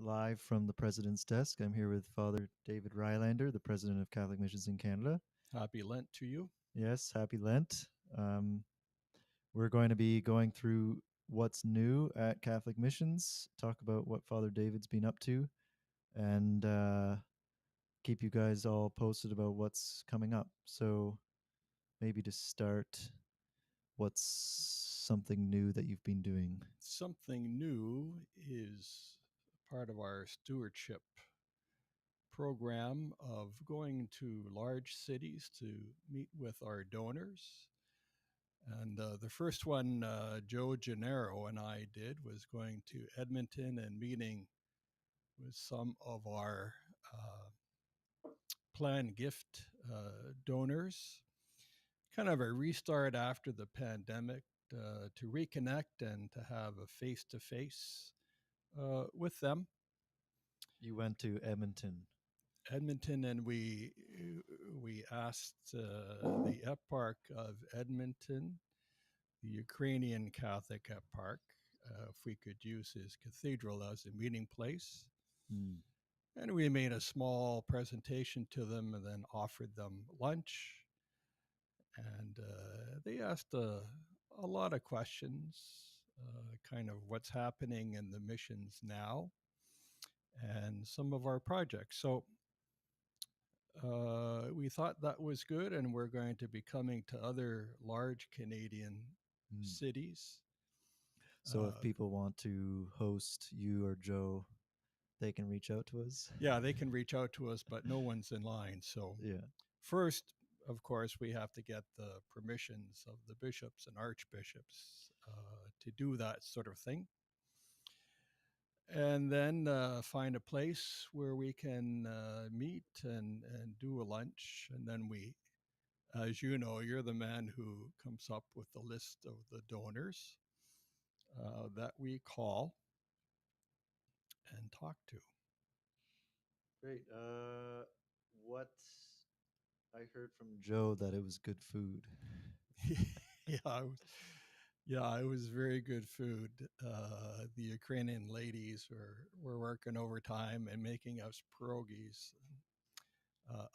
live from the President's desk. I'm here with Father David Reilander, the President of Catholic Missions in Canada. Happy Lent to you. Yes, happy Lent. We're going to be going through what's new at Catholic Missions, talk about what Father David's been up to, and keep you guys all posted about what's coming up. So, maybe to start, what's something new that you've been doing? Something new is part of our stewardship program of going to large cities to meet with our donors. And the first one, Joe Gennaro and I did, was going to Edmonton and meeting with some of our planned gift donors. Kind of a restart after the pandemic to reconnect and to have a face to face with them. You went to Edmonton. And we asked the Eparch of Edmonton, the Ukrainian Catholic Eparch, if we could use his cathedral as a meeting place. Mm. And we made a small presentation to them and then offered them lunch. And they asked a lot of questions, kind of what's happening in the missions now and some of our projects. So we thought that was good, and we're going to be coming to other large Canadian Mm. cities. So if people want to host you or Joe, they can reach out to us. Yeah, they can reach out to us, but no one's in line. So Yeah. first, of course, we have to get the permissions of the bishops and archbishops to do that sort of thing. And then find a place where we can meet and do a lunch. And then we, as you know, you're the man who comes up with the list of the donors that we call and talk to. Great. What I heard from Joe that it was good food. yeah, it was very good food. The Ukrainian ladies were working overtime and making us pierogies,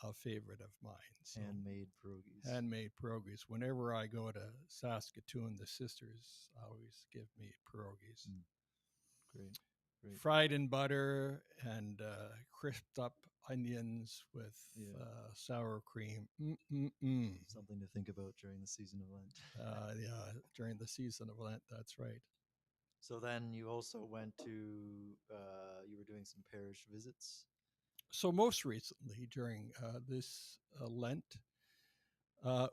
a favorite of mine. So Handmade pierogies. handmade pierogies. Whenever I go to Saskatoon, the sisters always give me pierogies. Mm. Great. Great. Fried in butter and crisped up onions with sour cream. Something to think about during the season of Lent. Yeah, during the season of Lent, that's right. So then you also went to, you were doing some parish visits. So most recently, during this Lent,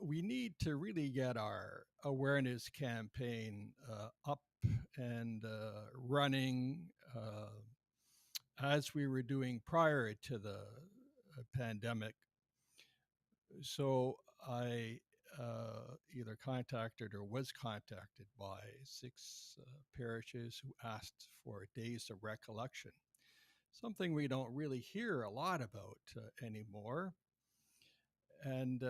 we need to really get our awareness campaign up and running as we were doing prior to the pandemic. So I either contacted or was contacted by six parishes who asked for days of recollection, something we don't really hear a lot about anymore. And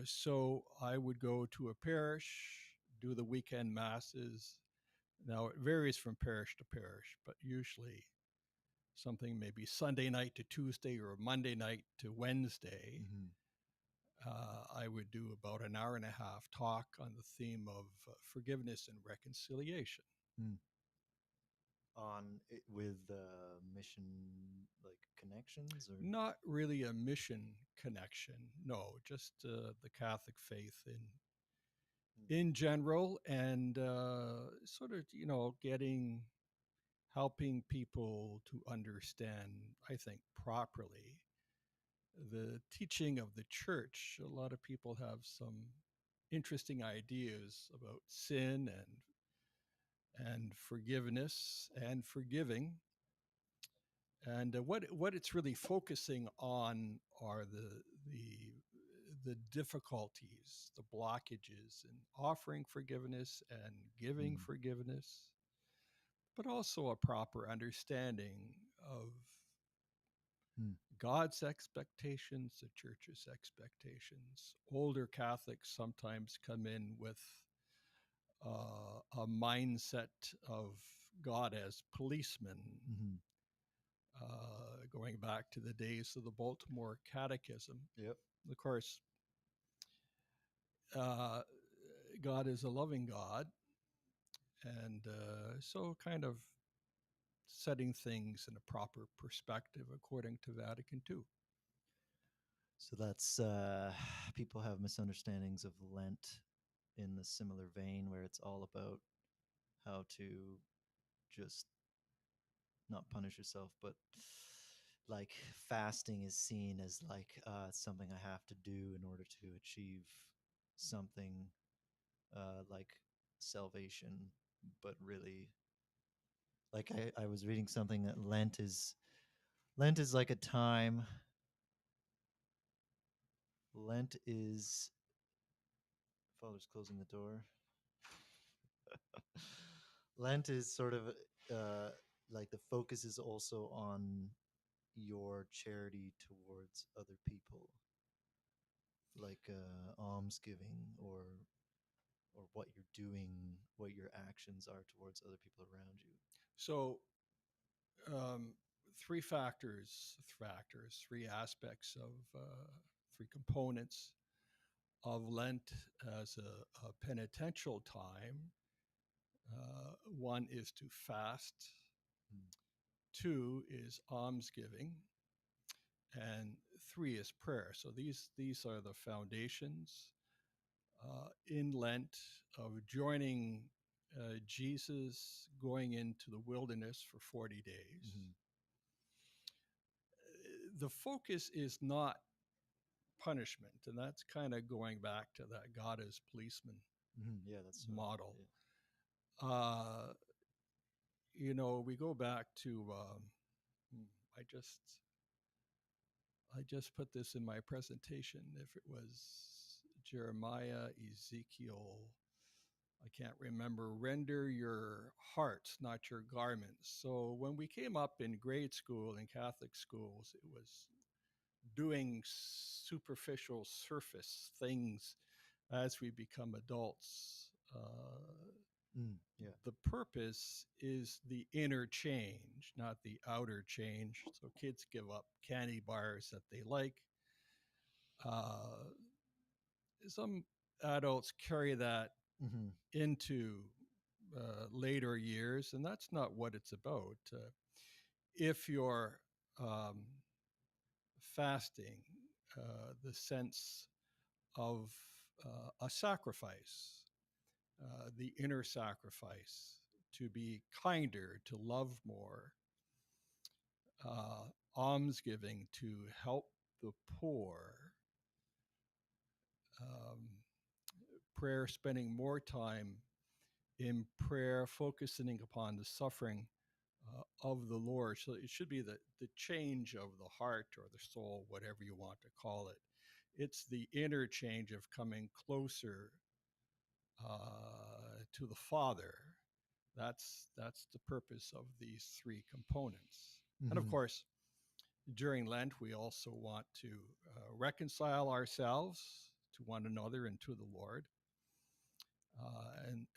so I would go to a parish, do the weekend masses. Now it varies from parish to parish, but usually something maybe Sunday night to Tuesday or Monday night to Wednesday. Mm-hmm. I would do about an hour and a half talk on the theme of forgiveness and reconciliation. Mm. On it with mission like connections or Not really a mission connection, no, just the Catholic faith in general, and sort of helping people to understand, I think, properly the teaching of the church. A lot of people have some interesting ideas about sin and forgiveness and forgiving. And what it's really focusing on are the difficulties, the blockages in offering forgiveness and giving Mm. forgiveness, but also a proper understanding of Mm. God's expectations, the church's expectations. Older Catholics sometimes come in with a mindset of God as policeman, Mm-hmm. going back to the days of the Baltimore Catechism. Yep. Of course, uh, God is a loving God, and so kind of setting things in a proper perspective according to Vatican II. So that's people have misunderstandings of Lent in the similar vein where it's all about how to just not punish yourself, but like fasting is seen as like something I have to do in order to achieve something like salvation, but really, like I was reading something that Lent is like a time. Lent is Father's closing the door. Lent is sort of uh, like the focus is also on your charity towards other people, like almsgiving or what you're doing, what your actions are towards other people around you. So, um, three aspects of three components of Lent as a penitential time. One is to fast, Mm. two is almsgiving, and three is prayer. So these are the foundations in Lent of joining Jesus going into the wilderness for 40 days. Mm-hmm. The focus is not punishment, and that's kind of going back to that God is policeman Mm-hmm. Yeah, that's model. yeah. Uh, we go back to I just I just put this in my presentation. If it was Jeremiah, Ezekiel, I can't remember, render your hearts, not your garments. So when we came up in grade school, in Catholic schools, it was doing superficial surface things as we become adults. Yeah. The purpose is the inner change, not the outer change. So kids give up candy bars that they like. Uh, some adults carry that Mm-hmm. into later years, and that's not what it's about. If you're um, fasting, the sense of a sacrifice, the inner sacrifice, to be kinder, to love more, almsgiving, to help the poor, um, prayer, spending more time in prayer, focusing upon the suffering of the Lord. So it should be the change of the heart or the soul, whatever you want to call it. It's the inner change of coming closer to the Father. That's the purpose of these three components. And of Mm-hmm. course, during Lent, we also want to reconcile ourselves to one another and to the Lord.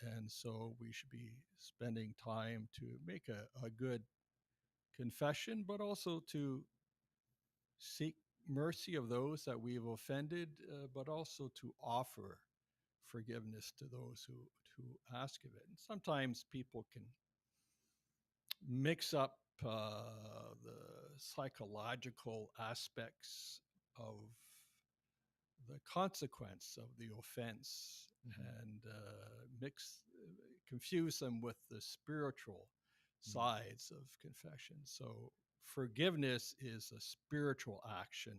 And so we should be spending time to make a good confession, but also to seek mercy of those that we have offended, but also to offer forgiveness to those who ask of it. And sometimes people can mix up the psychological aspects of the consequence of the offense Mm-hmm. and confuse them with the spiritual sides of confession. So forgiveness is a spiritual action.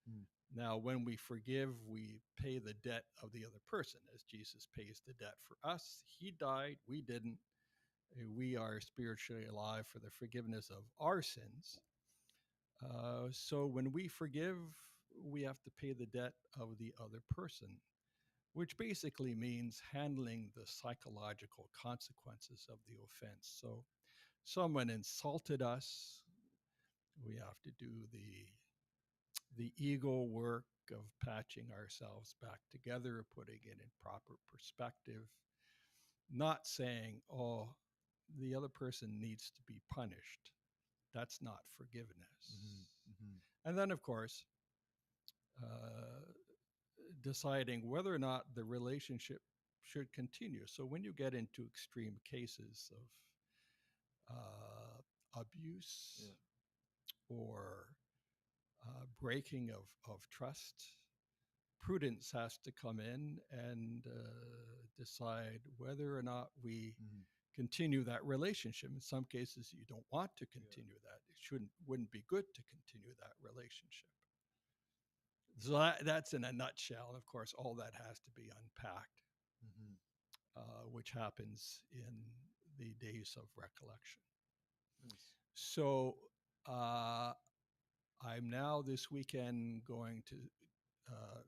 Mm-hmm. Now, when we forgive, we pay the debt of the other person as Jesus pays the debt for us. He died, we didn't. We are spiritually alive for the forgiveness of our sins. So when we forgive, we have to pay the debt of the other person, which basically means handling the psychological consequences of the offense. So someone insulted us, we have to do the ego work of patching ourselves back together, putting it in proper perspective, not saying, oh, the other person needs to be punished. That's not forgiveness. Mm-hmm. Mm-hmm. And then, of course, uh, deciding whether or not the relationship should continue. So when you get into extreme cases of abuse Yeah. or breaking of trust, prudence has to come in and decide whether or not we Mm-hmm. continue that relationship. In some cases, you don't want to Yeah. continue that. It wouldn't be good to continue that relationship. So that's in a nutshell. And of course, all that has to be unpacked, Mm-hmm. which happens in the days of recollection. Nice. So uh, I'm now this weekend going to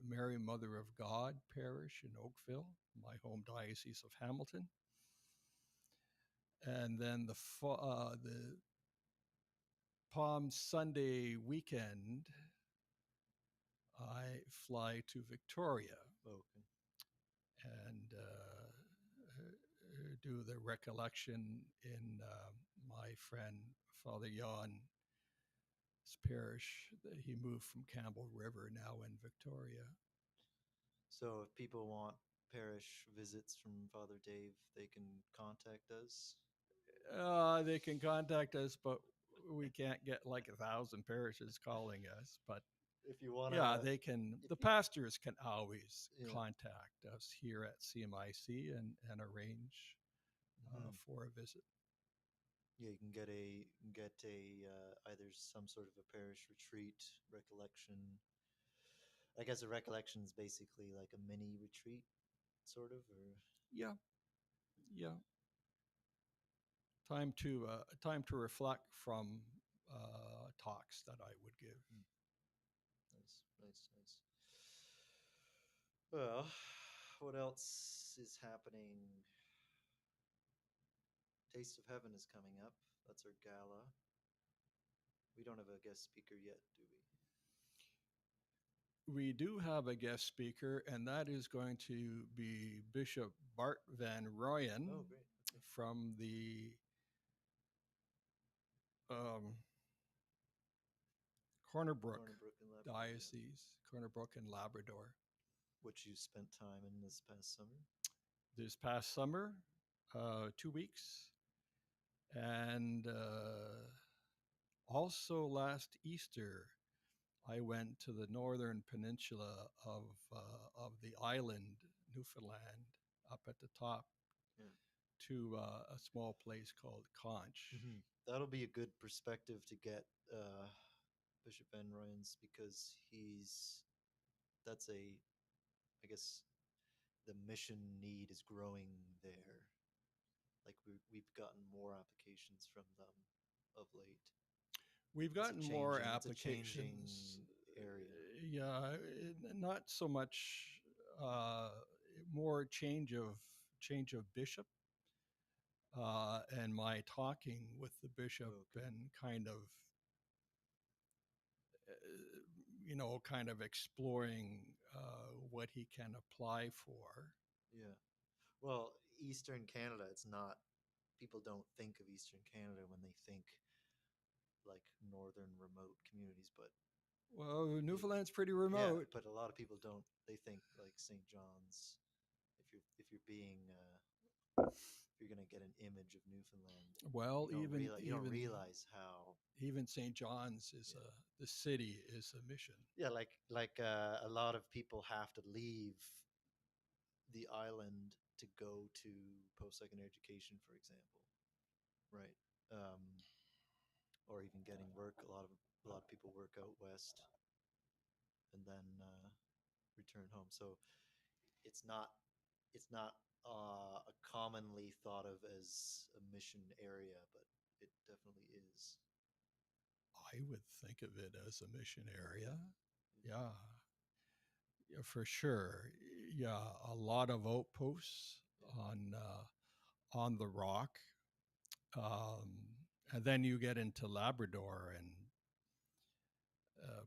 Mary Mother of God Parish in Oakville, my home diocese of Hamilton. And then the Palm Sunday weekend, I fly to Victoria Okay. and do the recollection in my friend Father Jan's parish. He moved from Campbell River, now in Victoria. So if people want parish visits from Father Dave, they can contact us. They can contact us, but we can't get like 1,000 parishes calling us. But If you want yeah, to, they can. if The you, pastors can always yeah. contact us here at CMIC and arrange Mm-hmm. for a visit. Yeah, you can get a either some sort of a parish retreat recollection. I guess a recollection is basically like a mini retreat, sort of, or Yeah, yeah. Time to reflect from talks that I would give. hmm, nice, nice, nice. Well, what else is happening? Taste of Heaven is coming up. That's our gala. We don't have a guest speaker yet, do we? We do have a guest speaker, and that is going to be Bishop Bart Van Royen Oh, great. Okay. from the um, Corner Brook Corner Brook and Labrador, yeah. Diocese, Corner Brook and Labrador. Which you spent time in this past summer. This past summer, 2 weeks, and also last Easter, I went to the northern peninsula of the island, Newfoundland, up at the top Yeah. to a small place called Conch. Mm-hmm. That'll be a good perspective to get Bishop Van Royens because that's I guess the mission need is growing there. Like we've gotten more applications from them of late. We've gotten more It's a changing applications. area. Yeah, not so much uh, more change of bishop and my talking with the bishop Okay. and kind of kind of exploring what he can apply for. Yeah. Well, Eastern Canada, it's not people don't think of Eastern Canada when they think like northern remote communities, but Well, you, Newfoundland's pretty yeah, remote. but a lot of people don't. They think like St. John's. If you're being if you're gonna get an image of Newfoundland, Well, you don't realize how even St. John's is yeah the city is a mission. yeah a lot of people have to leave the island to go to post secondary education, for example, right? Or even getting work. A lot of people work out west and then return home. So it's not it's not a commonly thought of as a mission area, but it definitely is. I would think of it as a mission area. Yeah, yeah, for sure. Yeah, a lot of outposts Yeah. on the rock, um, and then you get into Labrador, and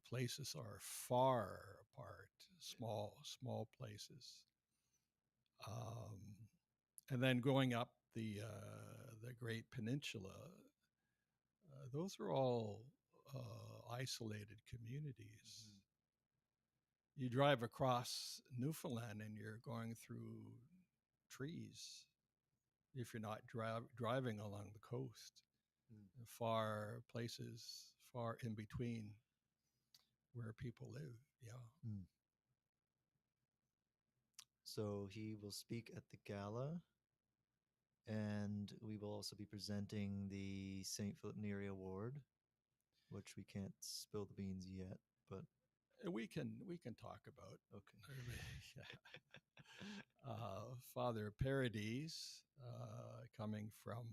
places are far apart, small places, um, and then going up the Great Peninsula. Those are all isolated communities. Mhm. You drive across Newfoundland and you're going through trees if you're not driving along the coast, Mm. far places, far in between where people live. Yeah. Mm. So he will speak at the gala, and we will also be presenting the St. Philip Neri Award, which we can't spill the beans yet, but We can talk about okay. Father Paradis, coming from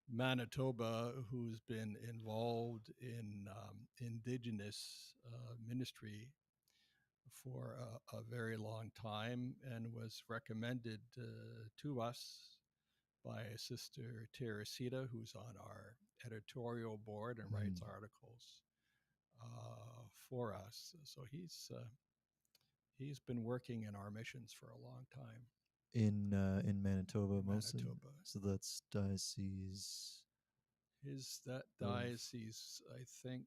Manitoba, who's been involved in Indigenous ministry for a very long time and was recommended to us by Sister Teresita, who's on our editorial board and writes Mm. articles for us. So he's been working in our missions for a long time In Manitoba in mostly. Manitoba. So that's diocese His that of diocese, I think,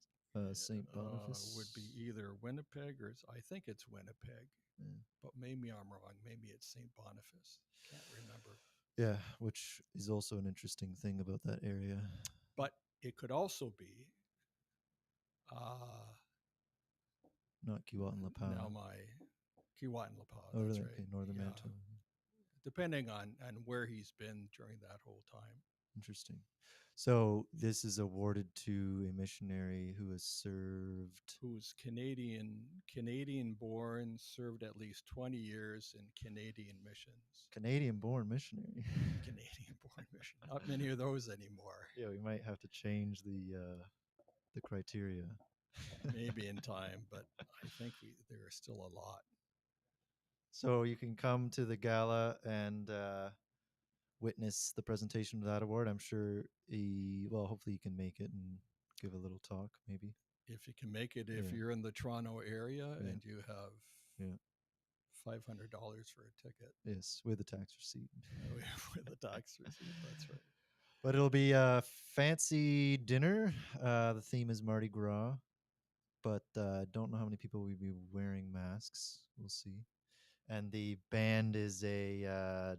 Saint would be Boniface. either Winnipeg or I think it's Winnipeg, Yeah. but maybe I'm wrong. Maybe it's St. Boniface. Can't remember. Yeah, which is also an interesting thing about that area. But it could also be uh, Not Kiwat and now Lapau. my Kiwatin-Lapau. Oh, That's really? right. Okay, Northern Yeah, Manitoba. depending on where he's been during that whole time. Interesting. So this is awarded to a missionary who has served Who's Canadian born, served at least 20 years in Canadian missions. Canadian-born missionary. Canadian born mission. Not many of those anymore. Yeah, we might have to change the criteria. Maybe in time, but I think there are still a lot. So you can come to the gala and witness the presentation of that award. I'm sure hopefully he can make it and give a little talk, maybe. If you can make it, if Yeah, you're in the Toronto area yeah, and you have yeah. $500 for a ticket Yes, with a tax receipt. with a tax receipt, that's right. But it'll be a fancy dinner. The theme is Mardi Gras, but don't know how many people will be wearing masks. We'll see. And the band is a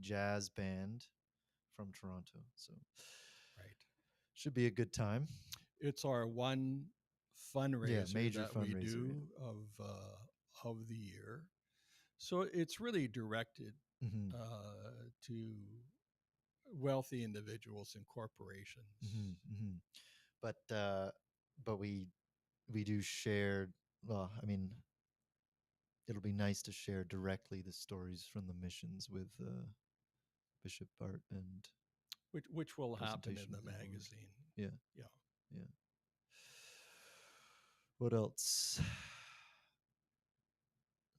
jazz band from Toronto, so Right. should be a good time. It's our one Yeah, fundraiser major that we fundraiser. do of the year. So it's really directed Yeah. Hmm. to wealthy individuals and corporations. Hmm. Hmm. But we do share. Well, I mean, it'll be nice to share directly the stories from the missions with Bishop Bart and Which will happen in presentation the of the award. magazine. Yeah, Yeah. yeah. What else?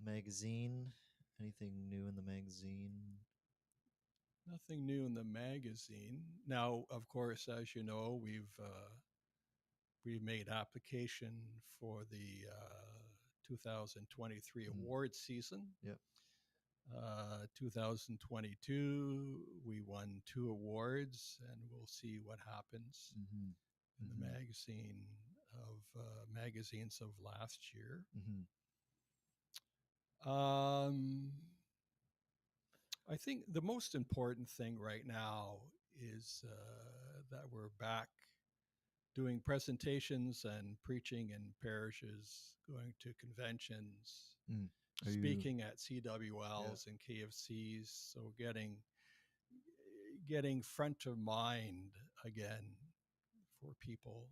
Magazine. Anything new in the magazine? Nothing new in the magazine. Now, of course, as you know, we've made application for the 2023 Mm. award season. Yep. 2022, we won 2 awards, and we'll see what happens Mm-hmm. in the Mm-hmm. magazine of magazines of last year. Mm-hmm. Um, I think the most important thing right now is that we're back doing presentations and preaching in parishes, going to conventions, Mm. Are you? speaking at Yeah. CWLs and KFCs. So getting front of mind again for people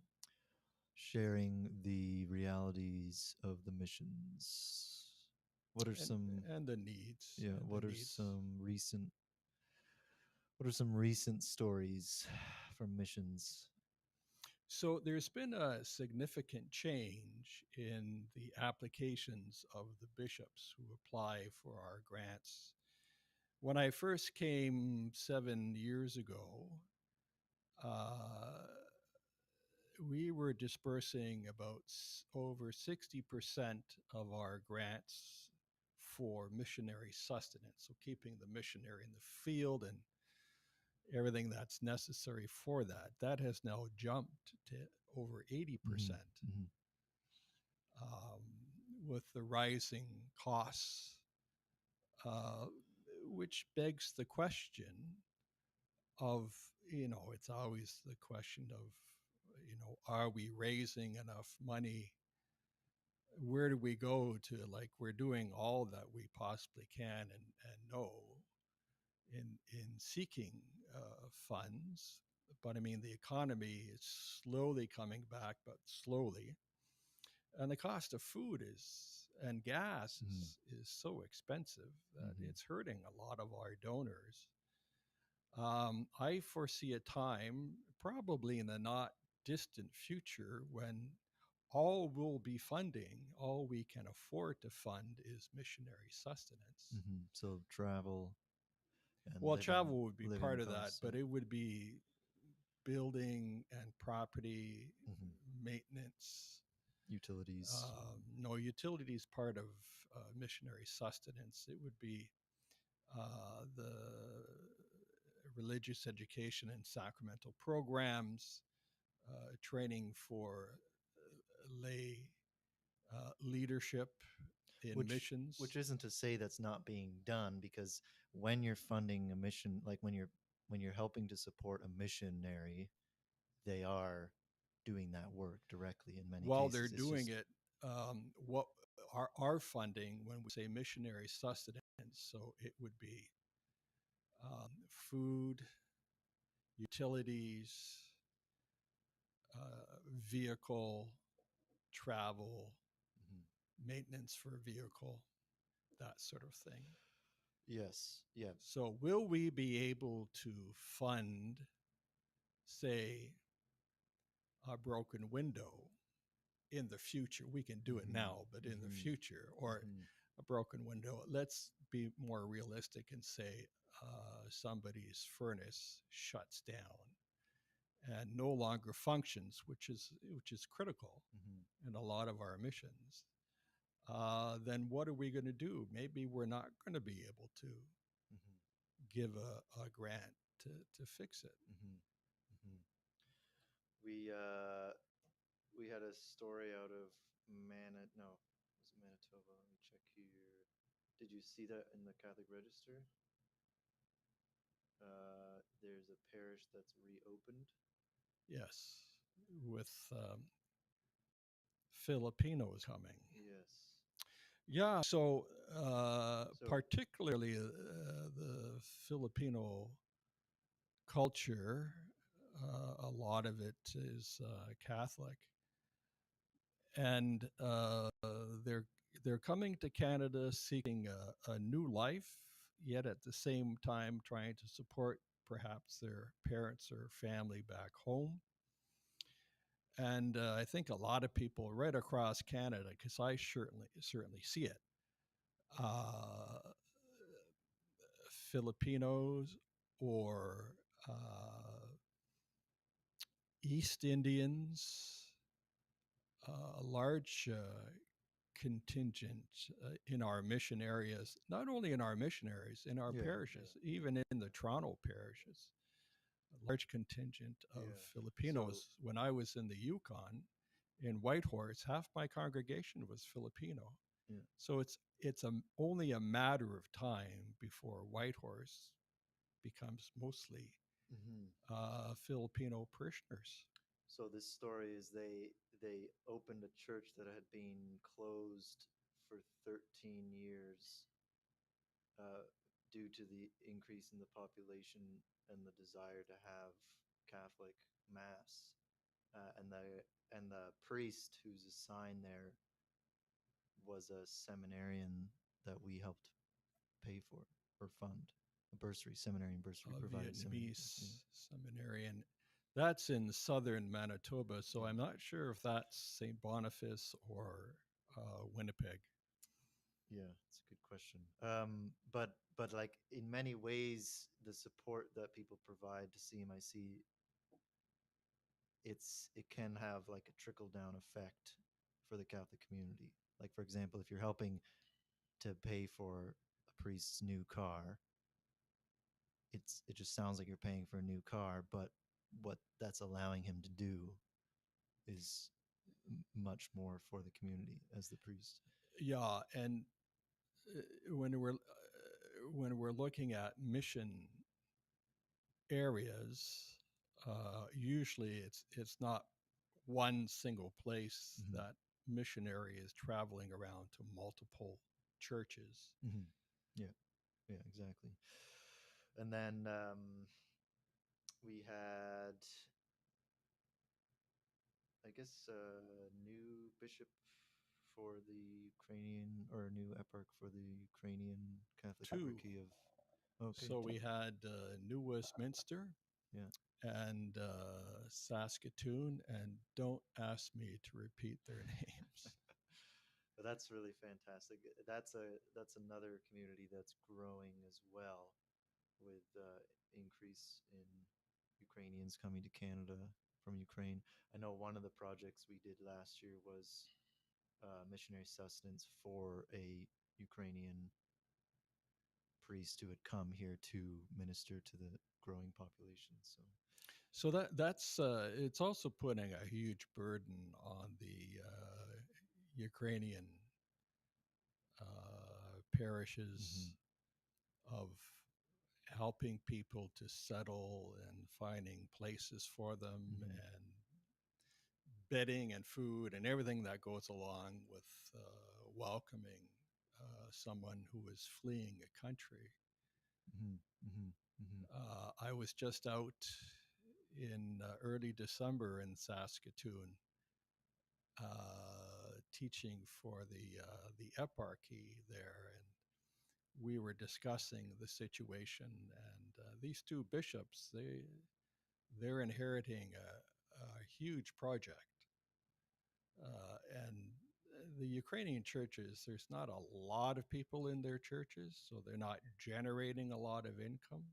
Sharing the realities of the missions. What are and some and the needs yeah, and the what are needs. some recent stories from missions? So there's been a significant change in the applications of the bishops who apply for our grants. When I first came 7 years ago, uh, we were dispersing about over 60% of our grants for missionary sustenance, so keeping the missionary in the field and everything that's necessary for that. That has now jumped to over Mm-hmm. 80%. Mm-hmm. Um, with the rising costs, uh, which begs the question of, it's always the question of, are we raising enough money? Where do we go to? Like, we're doing all that we possibly can and know in seeking funds. But I mean, the economy is slowly coming back, but slowly. And the cost of food is and gas Mm-hmm. is so expensive that Mm-hmm. it's hurting a lot of our donors. I foresee a time, probably in the not distant future, when all we can afford to fund is missionary sustenance. Mm-hmm. So travel and Well, travel would be living part of that, costs. but it would be building and property Mm-hmm. maintenance. Utilities. No, utilities part of missionary sustenance. It would be the religious education and sacramental programs, training for lay leadership in which missions. which isn't to say that's not being done, because when you're funding a mission, like when you're helping to support a missionary, they are doing that work directly in many While they're cases. It's doing just it, what our funding, when we say missionary sustenance, so it would be food, utilities, vehicle, travel, mhm. maintenance for a vehicle, that sort of thing. Yes, yeah. So, will we be able to fund, say, a broken window in the future? We can do it Hmm. now, but in the Hmm. future, or Hmm. a broken window. Let's be more realistic and say somebody's furnace shuts down and no longer functions, which is critical Hmm. in a lot of our missions. Then what are we going to do? Maybe we're not going to be able to Hmm. give a grant to fix it. Hmm. Hmm. We we had a story out of no, was it Manitoba? Let me check here. Did you see that in the Catholic Register? There's a parish that's reopened. Yes, with Filipinos coming. Yes. Yeah, so So, particularly the Filipino culture, a lot of it is Catholic, and they're they're coming to Canada seeking a new life, yet at the same time trying to support perhaps their parents or family back home. And I think a lot of people right across Canada, because I certainly see it, uh, Filipinos or East Indians, a large contingent in our mission areas, not only in our mission areas, in our yeah, parishes, yeah, even in the Toronto parishes, a large contingent of yeah. So, Filipinos. When I was in the Yukon, in Whitehorse, half my congregation was Filipino. yeah. So it's only a matter of time before Whitehorse becomes mostly Hmm. Filipino parishioners. So this story is they opened a church that had been closed for 13 years, uh, due to the increase in the population and the desire to have Catholic mass. And the priest who's assigned there was a seminarian that we helped pay for or fund, a bursary, seminary and bursary, A provided seminary. Yeah, Vietnamese seminarian. That's in southern Manitoba, so yeah, I'm not sure if that's St. Boniface or Winnipeg. yeah. It's a good question. But like in many ways, the support that people provide to CMIC, it can have like a trickle down effect for the Catholic community. Like for example, if you're helping to pay for a priest's new car, it just sounds like you're paying for a new car, but what that's allowing him to do is much more for the community as the priest. Yeah, and when we're looking at mission areas, usually it's not one single place Mm-hmm. that missionary is traveling around to multiple churches. Mm-hmm. Yeah, yeah, exactly. And then we had, I guess, a new bishop for the Ukrainian, or a new eparch for the Ukrainian Catholic Two. Eparchy of. Okay, So two. we had New Westminster Yeah. and Saskatoon, and don't ask me to repeat their names. But that's really fantastic. That's another community that's growing as well, with increase in Ukrainians coming to Canada from Ukraine. I know one of the projects we did last year was missionary sustenance for a Ukrainian priest who had come here to minister to the growing population. So, So that's it's also putting a huge burden on the Ukrainian parishes mm-hmm, of helping people to settle and finding places for them mm-hmm, and bedding and food and everything that goes along with welcoming someone who is fleeing a country. mm-hmm, mm-hmm, mm-hmm, I was just out in early December in Saskatoon teaching for the eparchy there, and we were discussing the situation. And these two bishops, they're inheriting a huge project, and the Ukrainian churches, there's not a lot of people in their churches, so they're not generating a lot of income.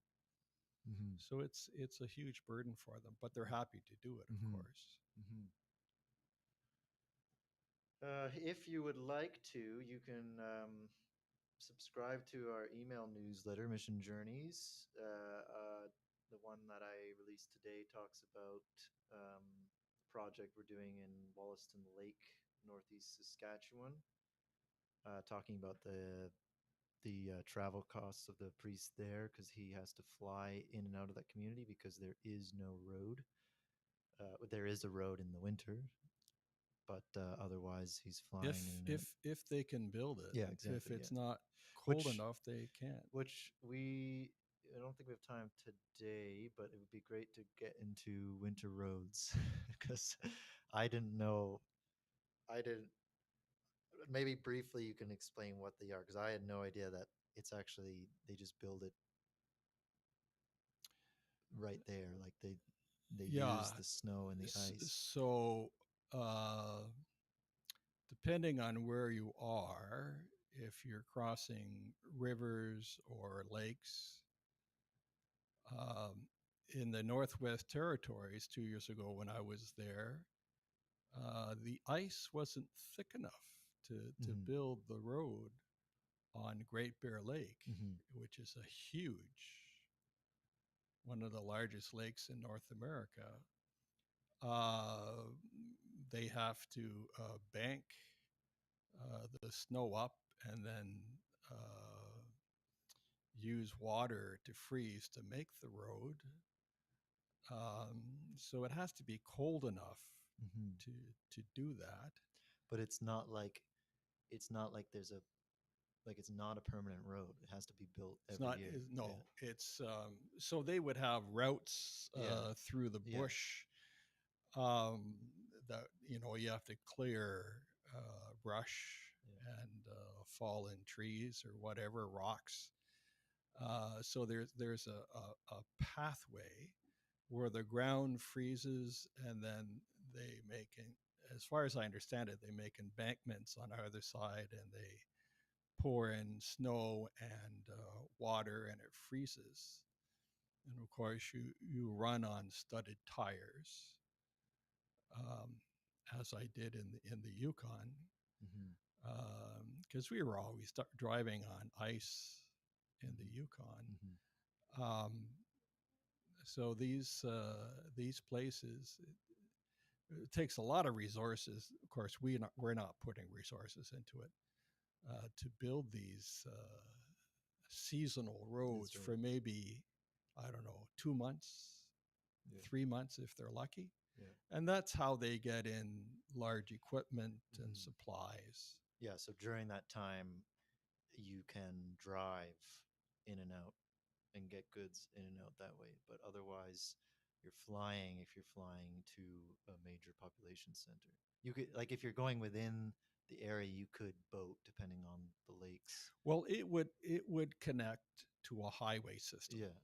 mm-hmm, So it's a huge burden for them, but they're happy to do it, of mm-hmm, course. mm-hmm. If you would like to, you can subscribe to our email newsletter, Mission Journeys. The one that I released today talks about the project we're doing in Wollaston Lake, northeast Saskatchewan, talking about the travel costs of the priest there, because he has to fly in and out of that community because there is no road. There is a road in the winter, but otherwise he's flying in and out. If they can build it, Yeah, if exactly. Yeah, it's not cold which enough, they can't. which we I don't think we have time today, but it would be great to get into winter roads because I didn't know. I didn't. Maybe briefly you can explain what they are, because I had no idea that it's actually they just build it right there. Like they Yeah. use the snow and the ice. So uh, depending on where you are, if you're crossing rivers or lakes, um, in the Northwest Territories 2 years ago when I was there, the ice wasn't thick enough to Mm-hmm. build the road on Great Bear Lake, Mm-hmm. which is a huge, one of the largest lakes in North America. Uh, they have to bank the snow up and then uh, use water to freeze to make the road. So it has to be cold enough Mm-hmm. to to do that. But it's not like there's a like it's not a permanent road. It has to be built It's every not year. no. Yeah. It's so they would have routes Yeah. through the Yeah. bush um, that you have to clear brush Yeah. and fallen trees or whatever rocks. So there's a pathway where the ground freezes, and then they make, as far as I understand it, they make embankments on either side, and they pour in snow and water, and it freezes. And of course, you run on studded tires, um, as I did in the Yukon, Mm-hmm. because we were always driving on ice in the Mm-hmm. Yukon. Mm-hmm. Um, so these places, It takes a lot of resources. Of course, we're not putting resources into it to build these seasonal roads That's right. for maybe, I don't know, 2 months, Yeah. 3 months if they're lucky. Yeah. And that's how they get in large equipment and Mhm. supplies. Yeah. So during that time, you can drive in and out and get goods in and out that way. But otherwise, you're flying if you're flying to a major population center. You could, like, if you're going within the area, you could boat depending on the lakes. Well, it would connect to a highway system, Yeah.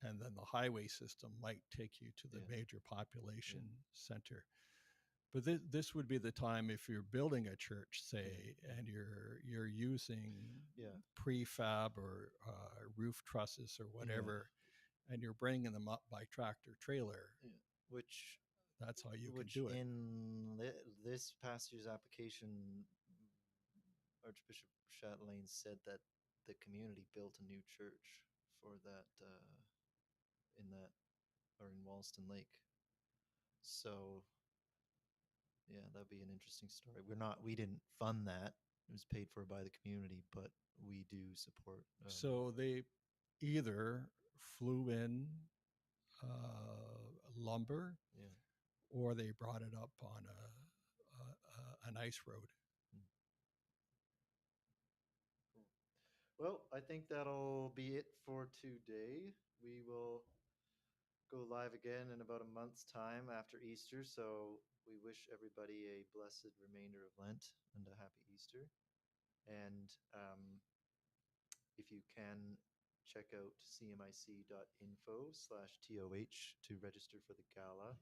and then the highway system might take you to the Yeah. major Yeah. population center. But this would be the time if you're building a church, Yeah. say, and you're using Yeah. prefab or roof trusses or Yeah. whatever, and you're bringing them up by tractor trailer. Yeah. Which That's how you can which do it. in this past year's application, Archbishop Chatelain said that the community built a new church for that in that or in Walston Lake. So yeah, that'd be an interesting story. We didn't fund that; it was paid for by the community, but we do support. So they either flew in lumber Yeah. or they brought it up on an ice road. Mm. Cool. Well, I think that'll be it for today. We will go live again in about a month's time after Easter. So we wish everybody a blessed remainder of Lent and a happy Easter. And if you can, check out cmic.info/TOH to register for the gala,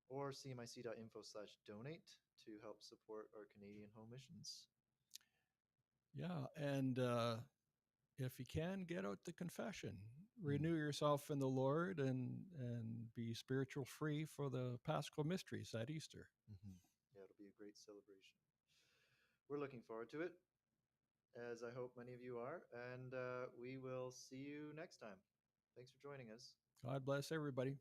or cmic.info/donate to help support our Canadian home missions. Yeah, and if you can, get out the confession, Mm. renew yourself in the Lord, and be spiritual free for the Paschal mysteries at Easter. Mm-hmm. Yeah, it'll be a great celebration. We're looking forward to it, as I hope many of you are, and we will see you next time. Thanks for joining us. God bless everybody.